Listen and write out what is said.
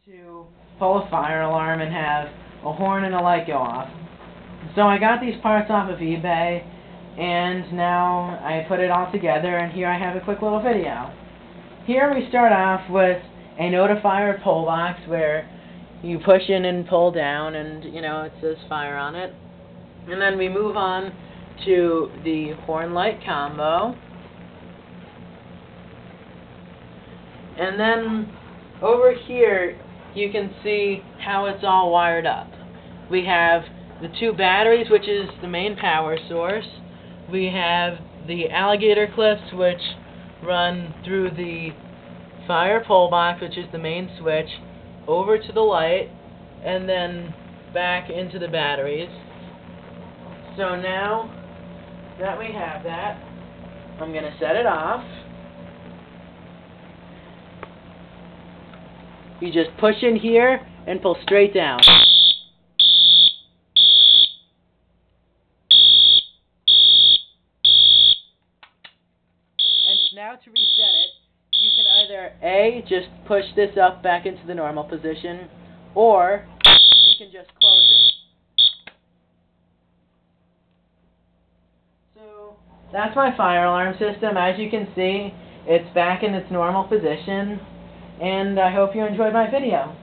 to pull a fire alarm and have a horn and a light go off. So I got these parts off of eBay, and now I put it all together, and here I have a quick little video. Here we start off with a notifier pull box where you push in and pull down, and it says fire on it. And then we move on to the horn light combo. And then over here you can see how it's all wired up. We have the two batteries, which is the main power source. We have the alligator clips, which run through the fire pole box, which is the main switch, over to the light, and then back into the batteries. So now that we have that, I'm going to set it off. You just push in here and pull straight down. And now to reset it, you can either A, just push this up back into the normal position, or you can just close it. So that's my fire alarm system. As you can see, it's back in its normal position. And I hope you enjoyed my video.